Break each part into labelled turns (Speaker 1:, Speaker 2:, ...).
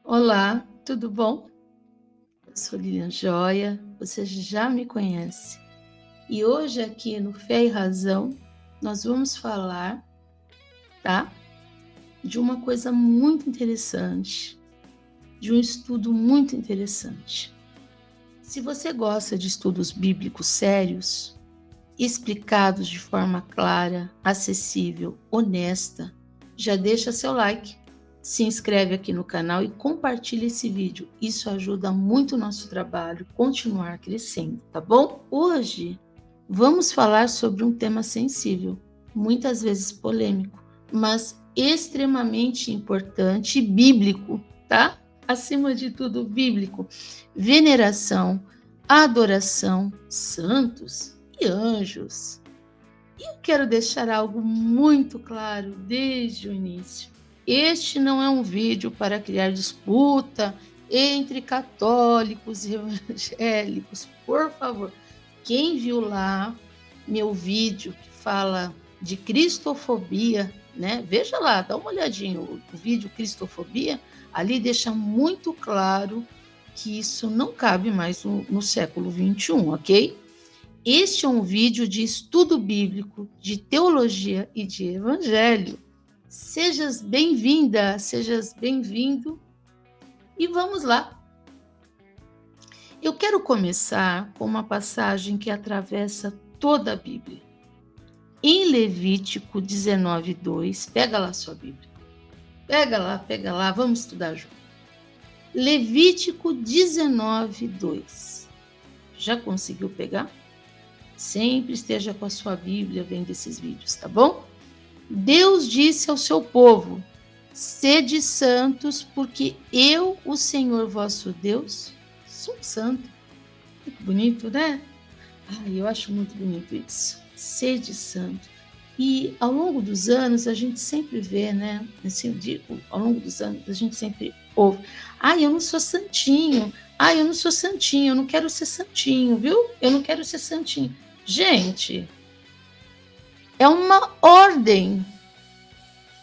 Speaker 1: Olá, tudo bom? Eu sou Lilian Joia, você já me conhece. E hoje aqui no Fé e Razão, nós vamos falar, tá? De uma coisa muito interessante, de um estudo muito interessante. Se você gosta de estudos bíblicos sérios, explicados de forma clara, acessível, honesta, já deixa seu like. Se inscreve aqui no canal e compartilha esse vídeo. Isso ajuda muito o nosso trabalho a continuar crescendo, tá bom? Hoje vamos falar sobre um tema sensível, muitas vezes polêmico, mas extremamente importante e bíblico, tá? Acima de tudo, bíblico. Veneração, adoração, santos e anjos. E eu quero deixar algo muito claro desde o início. Este não é um vídeo para criar disputa entre católicos e evangélicos, por favor. Quem viu lá meu vídeo que fala de cristofobia, né? Veja lá, dá uma olhadinha, o vídeo cristofobia, ali deixa muito claro que isso não cabe mais no século XXI, ok? Este é um vídeo de estudo bíblico, de teologia e de evangelho. Sejas bem-vinda, sejas bem-vindo e vamos lá. Eu quero começar com uma passagem que atravessa toda a Bíblia. Em Levítico 19:2, pega lá sua Bíblia. Pega lá, vamos estudar junto. Levítico 19:2. Já conseguiu pegar? Sempre esteja com a sua Bíblia vendo esses vídeos, tá bom? Deus disse ao seu povo: sede santos, porque eu, o Senhor vosso Deus, sou santo. Muito bonito, né? Eu acho muito bonito isso. Sede santo. E ao longo dos anos, a gente sempre vê, né? Assim, eu digo, ao longo dos anos, a gente sempre ouve: eu não sou santinho. Eu não sou santinho, eu não quero ser santinho, viu? Eu não quero ser santinho. Gente, é uma ordem.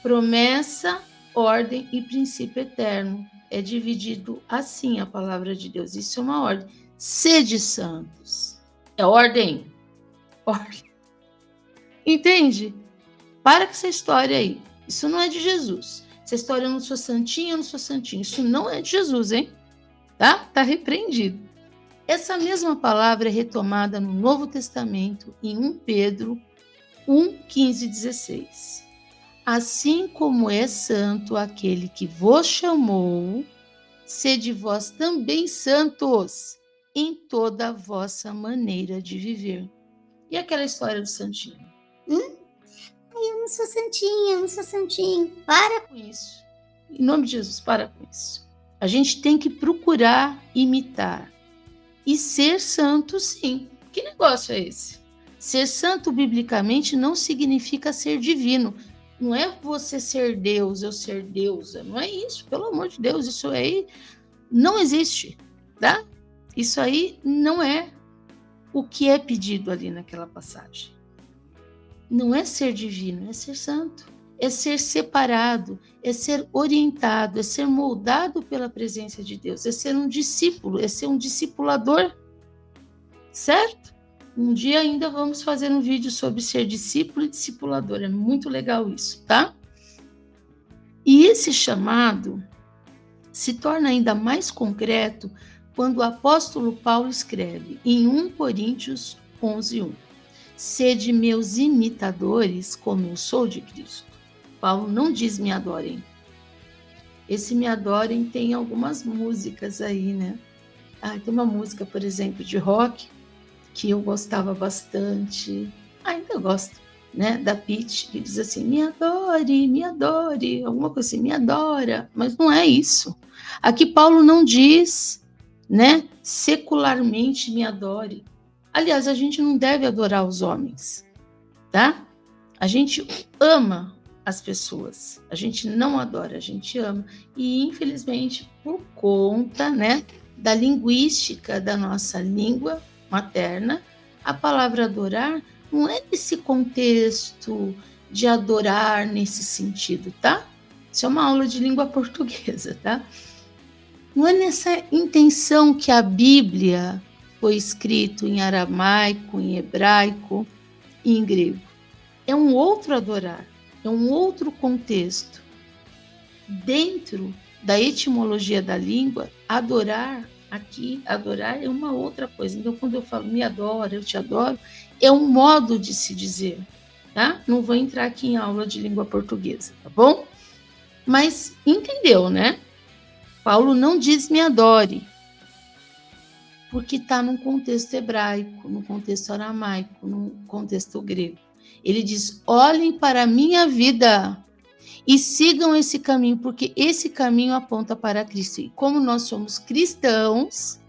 Speaker 1: Promessa, ordem e princípio eterno. É dividido assim a palavra de Deus. Isso é uma ordem. Sede santos. É ordem. Ordem. Entende? Para com essa história aí. Isso não é de Jesus. Essa história eu não sou santinho, eu não sou santinho. Isso não é de Jesus, hein? Tá? Tá repreendido. Essa mesma palavra é retomada no Novo Testamento em 1 Pedro 1, 15 e 16. Assim como é santo aquele que vos chamou, sede vós também santos em toda a vossa maneira de viver. E aquela história do santinho? Eu não sou santinho, eu não sou santinho. Para com isso. Em nome de Jesus, para com isso. A gente tem que procurar imitar. E ser santo, sim. Que negócio é esse? Ser santo, biblicamente, não significa ser divino. Não é você ser Deus, eu ser deusa. Não é isso, pelo amor de Deus. Isso aí não existe, tá? Isso aí não é o que é pedido ali naquela passagem. Não é ser divino, é ser santo. É ser separado, é ser orientado, é ser moldado pela presença de Deus, é ser um discípulo, é ser um discipulador, certo? Um dia ainda vamos fazer um vídeo sobre ser discípulo e discipulador, é muito legal isso, tá? E esse chamado se torna ainda mais concreto quando o apóstolo Paulo escreve em 1 Coríntios 11:1. Sede meus imitadores, como eu sou de Cristo. Paulo não diz me adorem. Esse me adorem tem algumas músicas aí, né? Tem uma música, por exemplo, de rock, que eu gostava bastante, ainda gosto, né? Da Pitty, que diz assim: me adore, alguma coisa assim, me adora. Mas não é isso. Aqui Paulo não diz, né? Secularmente me adore. Aliás, a gente não deve adorar os homens, tá? A gente ama as pessoas, a gente não adora, a gente ama. E, infelizmente, por conta, né, da linguística da nossa língua materna, a palavra adorar não é nesse contexto de adorar nesse sentido, tá? Isso é uma aula de língua portuguesa, tá? Não é nessa intenção que a Bíblia foi escrita em aramaico, em hebraico e em grego. É um outro adorar, é um outro contexto. Dentro da etimologia da língua, adorar é uma outra coisa. Então, quando eu falo me adora, eu te adoro, é um modo de se dizer, tá? Não vou entrar aqui em aula de língua portuguesa, tá bom? Mas entendeu, né? Paulo não diz me adore, porque está num contexto hebraico, num contexto aramaico, num contexto grego. Ele diz: olhem para a minha vida e sigam esse caminho, porque esse caminho aponta para Cristo. E como nós somos cristãos,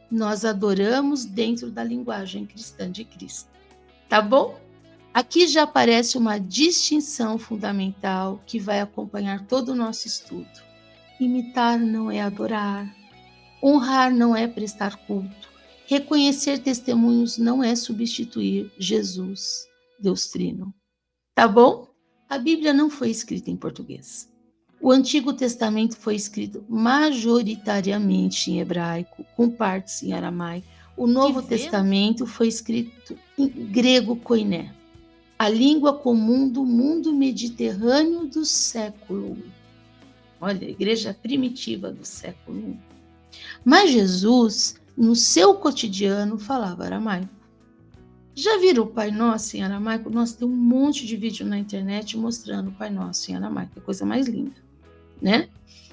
Speaker 1: nós adoramos dentro da linguagem cristã de Cristo. Tá bom? Aqui já aparece uma distinção fundamental que vai acompanhar todo o nosso estudo. Imitar não é adorar. Honrar não é prestar culto. Reconhecer testemunhos não é substituir Jesus, Deus Trino. Tá bom? A Bíblia não foi escrita em português. O Antigo Testamento foi escrito majoritariamente em hebraico, com partes em aramaico. O Novo Testamento foi escrito em grego koiné, a língua comum do mundo mediterrâneo do século I. Olha, a igreja primitiva do século I. Mas Jesus, no seu cotidiano, falava aramaico. Já viram o Pai Nosso em aramaico? Nossa, tem um monte de vídeo na internet mostrando o Pai Nosso em aramaico. É a coisa mais linda, né?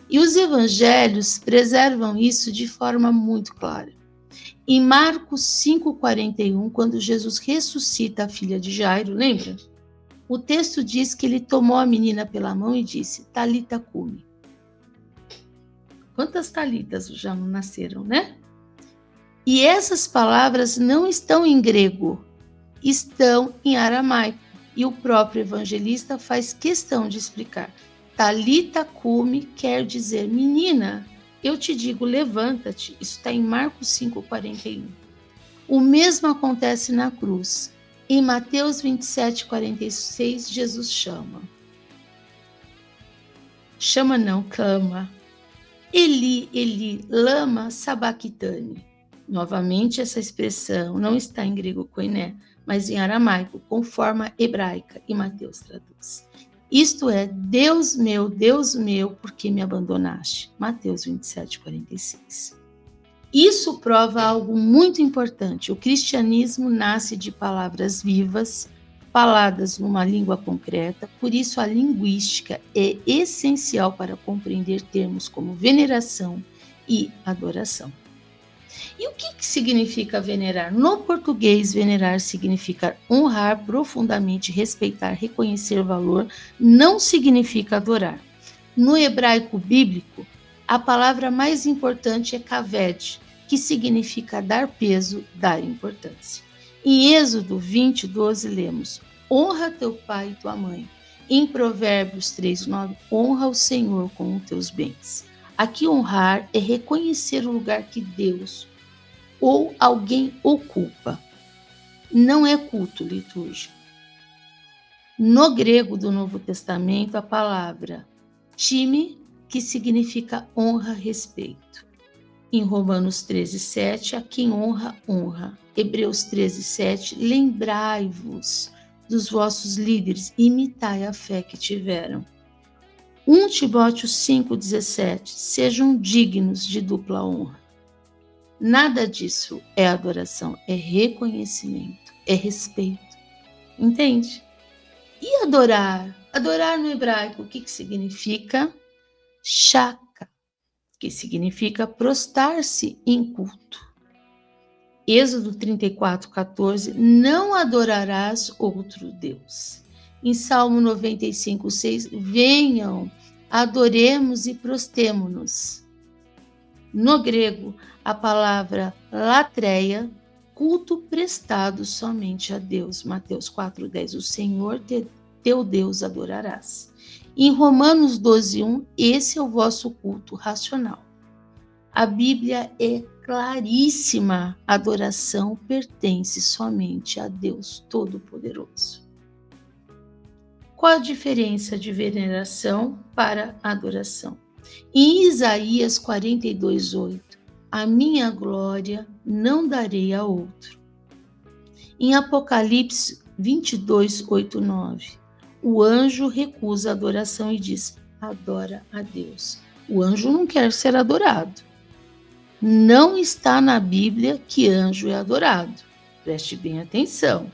Speaker 1: E os evangelhos preservam isso de forma muito clara. Em Marcos 5,41, quando Jesus ressuscita a filha de Jairo, lembra? O texto diz que ele tomou a menina pela mão e disse, Talita cumi. Quantas talitas já não nasceram, né? E essas palavras não estão em grego, estão em aramaico. E o próprio evangelista faz questão de explicar. Talita cumi quer dizer, menina, eu te digo, levanta-te. Isso está em Marcos 5,41. O mesmo acontece na cruz. Em Mateus 27,46, Jesus chama. Chama não, clama. Eli, Eli, lama sabachthani. Novamente, essa expressão não está em grego koiné, mas em aramaico, com forma hebraica, e Mateus traduz. Isto é, Deus meu, por que me abandonaste? Mateus 27,46. Isso prova algo muito importante. O cristianismo nasce de palavras vivas, faladas numa língua concreta, por isso a linguística é essencial para compreender termos como veneração e adoração. E o que significa venerar? No português, venerar significa honrar profundamente, respeitar, reconhecer valor, não significa adorar. No hebraico bíblico, a palavra mais importante é kaved, que significa dar peso, dar importância. Em Êxodo 20:12 lemos, honra teu pai e tua mãe. Em Provérbios 3:9, honra o Senhor com os teus bens. Aqui honrar é reconhecer o lugar que Deus ou alguém ocupa. Não é culto litúrgico. No grego do Novo Testamento, a palavra time, que significa honra, respeito. Em Romanos 13:7, a quem honra, honra. Hebreus 13:7, lembrai-vos dos vossos líderes, imitai a fé que tiveram. 1 Timóteo 5:17, sejam dignos de dupla honra. Nada disso é adoração, é reconhecimento, é respeito. Entende? E adorar? Adorar no hebraico, o que significa? Shaka, que significa prostrar-se em culto. Êxodo 34:14, não adorarás outro Deus. Em Salmo 95:6, venham, adoremos e prostemo-nos. No grego, a palavra latreia, culto prestado somente a Deus. Mateus 4:10, o Senhor teu Deus adorarás. Em Romanos 12:1, esse é o vosso culto racional. A Bíblia é claríssima, a adoração pertence somente a Deus Todo-Poderoso. Qual a diferença de veneração para adoração? Em Isaías 42:8, a minha glória não darei a outro. Em Apocalipse 22:8, 9, o anjo recusa a adoração e diz: adora a Deus. O anjo não quer ser adorado. Não está na Bíblia que anjo é adorado. Preste bem atenção.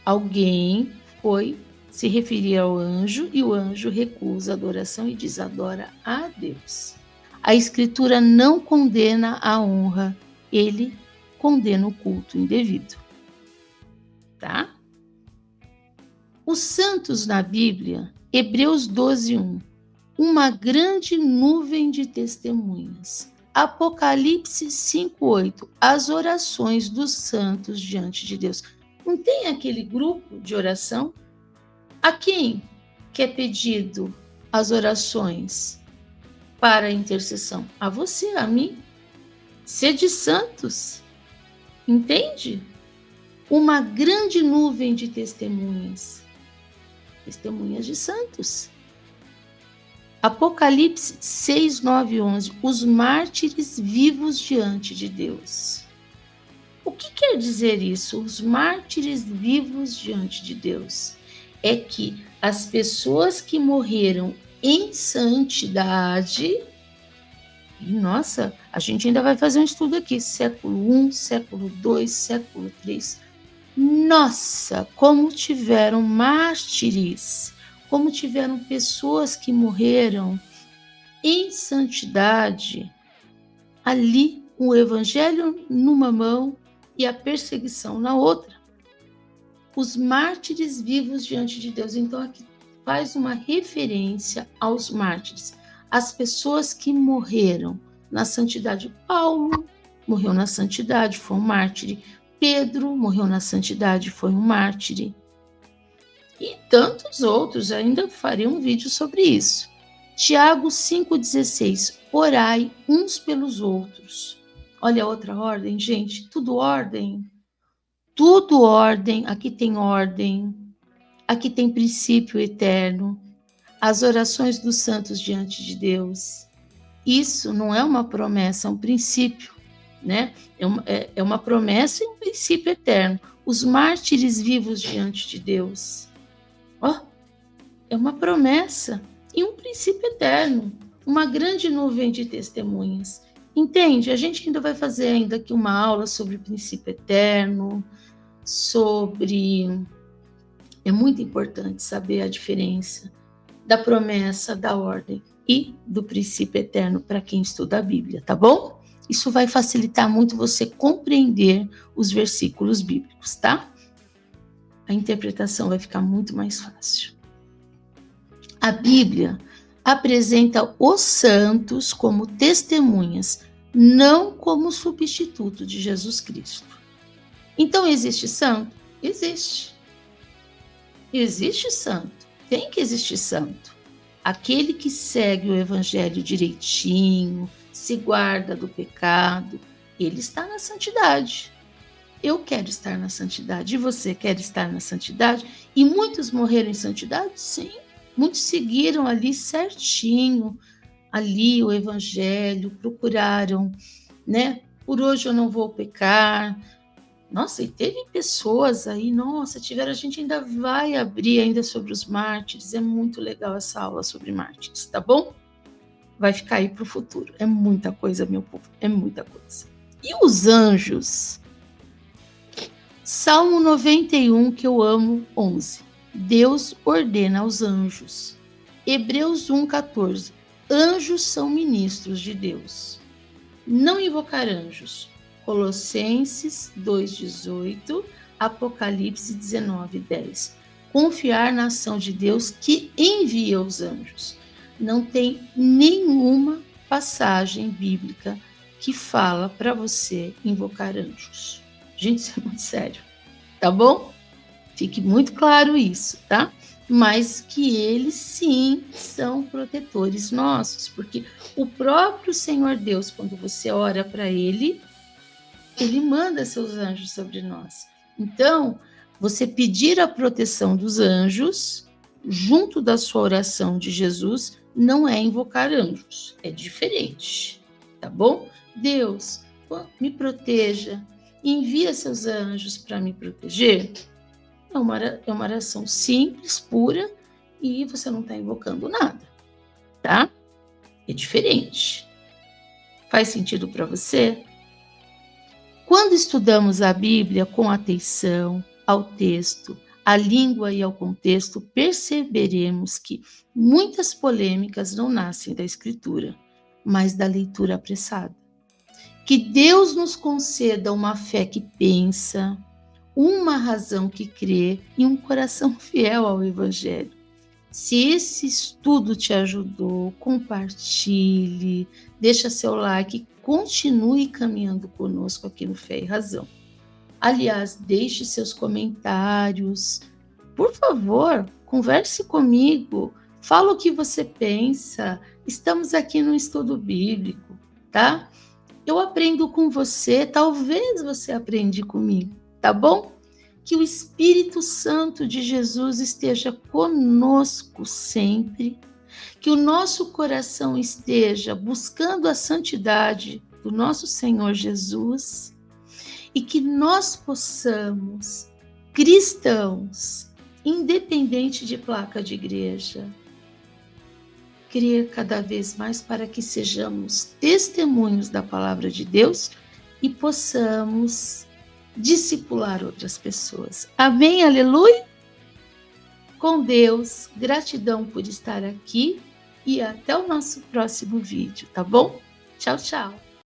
Speaker 1: Alguém foi se referir ao anjo e o anjo recusa a adoração e diz: adora a Deus. A Escritura não condena a honra, ele condena o culto indevido. Tá? Os santos na Bíblia, Hebreus 12:1, uma grande nuvem de testemunhas. Apocalipse 5:8, as orações dos santos diante de Deus. Não tem aquele grupo de oração? A quem que é pedido as orações para a intercessão? A você, a mim. Sede santos. Entende? Uma grande nuvem de testemunhas. Testemunhas de santos. Apocalipse 6, 9 e 11. Os mártires vivos diante de Deus. O que quer dizer isso? Os mártires vivos diante de Deus. É que as pessoas que morreram em santidade, e nossa, a gente ainda vai fazer um estudo aqui, século I, século II, século III. Nossa, como tiveram mártires, como tiveram pessoas que morreram em santidade, ali o evangelho numa mão e a perseguição na outra. Os mártires vivos diante de Deus. Então aqui faz uma referência aos mártires, as pessoas que morreram na santidade. Paulo morreu na santidade, foi um mártir. Pedro morreu na santidade, foi um mártir. E tantos outros, ainda farei um vídeo sobre isso. Tiago 5,16, orai uns pelos outros. Olha a outra ordem, gente, tudo ordem. Tudo ordem, aqui tem ordem, aqui tem princípio eterno, as orações dos santos diante de Deus. Isso não é uma promessa, é um princípio, né? É uma promessa e um princípio eterno. Os mártires vivos diante de Deus. É uma promessa e um princípio eterno, uma grande nuvem de testemunhas. Entende? A gente ainda vai fazer ainda aqui uma aula sobre o princípio eterno, é muito importante saber a diferença da promessa, da ordem e do princípio eterno para quem estuda a Bíblia, tá bom? Isso vai facilitar muito você compreender os versículos bíblicos, tá? A interpretação vai ficar muito mais fácil. A Bíblia apresenta os santos como testemunhas, não como substituto de Jesus Cristo. Então, existe santo? Existe. Existe santo. Tem que existir santo. Aquele que segue o evangelho direitinho, se guarda do pecado, ele está na santidade. Eu quero estar na santidade. E você quer estar na santidade? E muitos morreram em santidade? Sim. Muitos seguiram ali certinho, ali o evangelho, procuraram, né? Por hoje eu não vou pecar. Nossa, e teve pessoas aí, nossa, a gente ainda vai abrir ainda sobre os mártires, é muito legal essa aula sobre mártires, tá bom? Vai ficar aí para o futuro, é muita coisa, meu povo, é muita coisa. E os anjos? Salmo 91, que eu amo, 11. Deus ordena aos anjos. Hebreus 1,14. Anjos são ministros de Deus. Não invocar anjos. Colossenses 2,18, Apocalipse 19:10. Confiar na ação de Deus que envia os anjos. Não tem nenhuma passagem bíblica que fala para você invocar anjos. Gente, isso é muito sério, tá bom? Fique muito claro isso, tá? Mas que eles sim são protetores nossos, porque o próprio Senhor Deus, quando você ora para ele manda seus anjos sobre nós. Então, você pedir a proteção dos anjos, junto da sua oração de Jesus, não é invocar anjos, é diferente, tá bom? Deus, me proteja, envia seus anjos para me proteger. É uma oração simples, pura, e você não está invocando nada, tá? É diferente. Faz sentido para você? Quando estudamos a Bíblia com atenção ao texto, à língua e ao contexto, perceberemos que muitas polêmicas não nascem da escritura, mas da leitura apressada. Que Deus nos conceda uma fé que pensa, uma razão que crê e um coração fiel ao Evangelho. Se esse estudo te ajudou, compartilhe, deixa seu like, continue caminhando conosco aqui no Fé e Razão. Aliás, deixe seus comentários. Por favor, converse comigo, fala o que você pensa. Estamos aqui no estudo bíblico, tá? Eu aprendo com você, talvez você aprenda comigo, tá bom? Que o Espírito Santo de Jesus esteja conosco sempre, que o nosso coração esteja buscando a santidade do nosso Senhor Jesus e que nós possamos, cristãos, independente de placa de igreja, crer cada vez mais para que sejamos testemunhos da palavra de Deus e possamos discipular outras pessoas. Amém? Aleluia? Com Deus, gratidão por estar aqui e até o nosso próximo vídeo, tá bom? Tchau, tchau!